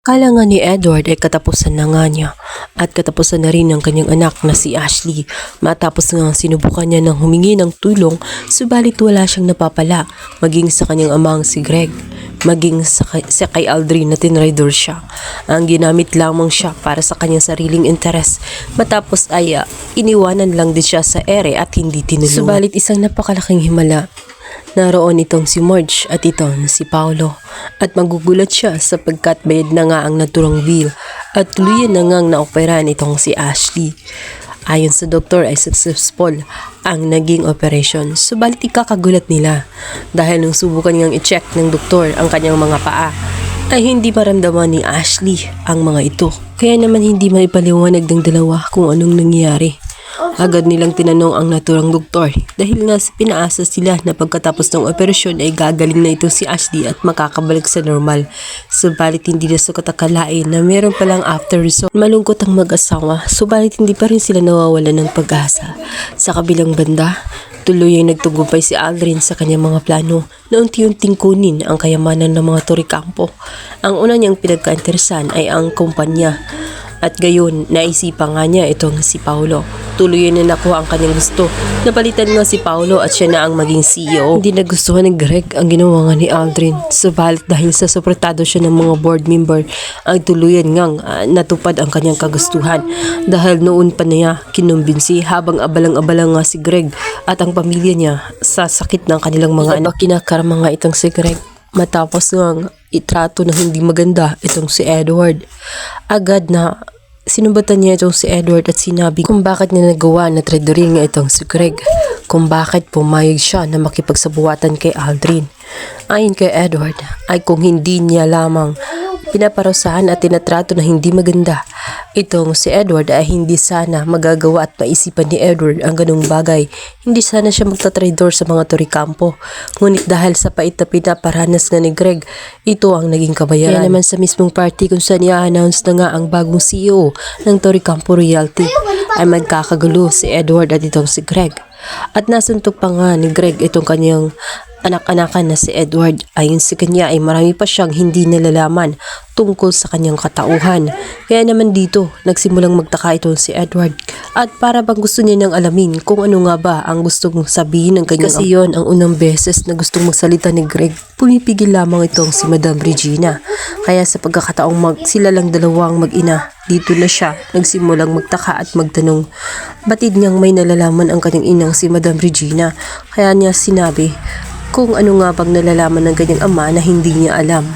Akala nga ni Edward ay katapusan na nga niya at katapusan na rin ng kanyang anak na si Ashley matapos nga sinubukan niya ng humingi ng tulong subalit wala siyang napapala maging sa kanyang amang si Greg maging sa kay Aldrin na tinraidor siya. Ang ginamit lamang siya para sa kanyang sariling interes matapos ay iniwanan lang din siya sa ere at hindi tinulungan. Subalit isang napakalaking himala. Naroon itong si Marge at itong si Paolo at magugulat siya sapagkat bayad na nga ang naturang bill at tuluyan na ngang naoperahan itong si Ashley. Ayon sa doktor ay successful ang naging operation subalit ikakagulat nila dahil nung subukan ngang i-check ng doktor ang kanyang mga paa ay hindi maramdaman ni Ashley ang mga ito. Kaya naman hindi maipaliwanag ng dalawa kung anong nangyari. Agad nilang tinanong ang naturang doktor dahil nga pinaasa sila na pagkatapos ng operasyon ay gagaling na ito si Ashley at makakabalik sa normal. Subalit hindi na sukat akalain na meron palang after result. Malungkot ang mag-asawa subalit hindi pa rin sila nawawalan ng pag-asa. Sa kabilang banda, tuloy ay nagtagumpay si Aldrin sa kanyang mga plano na unti-unting kunin ang kayamanan ng mga Torrecampo. Ang una niyang pinagkainteresan ay ang kumpanya. At gayon, naisipan nga niya itong si Paolo. Tuloy na nakuha ang kanyang gusto. Napalitan nga si Paolo at siya na ang maging CEO. Hindi nagustuhan ni Greg ang ginawa nga ni Aldrin. Subalit dahil sa suportado siya ng mga board member, ay tuluyan ngang natupad ang kanyang kagustuhan. Dahil noon pa niya kinumbinsi habang abalang-abalang nga si Greg at ang pamilya niya sa sakit ng kanilang mga anak. Kinakarama nga itong si Greg. Matapos ngang itrato na hindi maganda itong si Edward. Agad na sinumbatan niya itong si Edward at sinabi kung bakit niya nagawa na traidorin nga itong si Greg. Kung bakit pumayag siya na makipagsabuatan kay Aldrin. Ayon kay Edward ay kung hindi niya lamang pinaparusahan at tinatrato na hindi maganda. Itong si Edward ay hindi sana magagawa at maisipan ni Edward ang ganung bagay. Hindi sana siya magtatraidor sa mga Torrecampo. Ngunit dahil sa pait na pinaparanas nga ni Greg, ito ang naging kabayaran. Kaya naman sa mismong party kung saan i-announce na nga ang bagong CEO ng Torrecampo Realty ay magkakagulo si Edward at itong si Greg. At nasuntok pa nga ni Greg itong kanyang anak-anakan na si Edward. Ayon sa kanya ay marami pa siyang hindi nalalaman tungkol sa kanyang katauhan. Kaya naman dito nagsimulang magtaka itong si Edward at para bang gusto niya nang alamin kung ano nga ba ang gustong sabihin ng kanyang kasi yon ang unang beses na gustong magsalita ni Greg. Pumipigil lamang itong si Madam Regina. Kaya sa pagkakataong sila lang dalawang mag-ina, dito na siya nagsimulang magtaka at magtanong. Batid niyang may nalalaman ang kanyang inang si Madam Regina. Kaya niya sinabi kung ano nga bang nalalaman ng kanyang ama na hindi niya alam.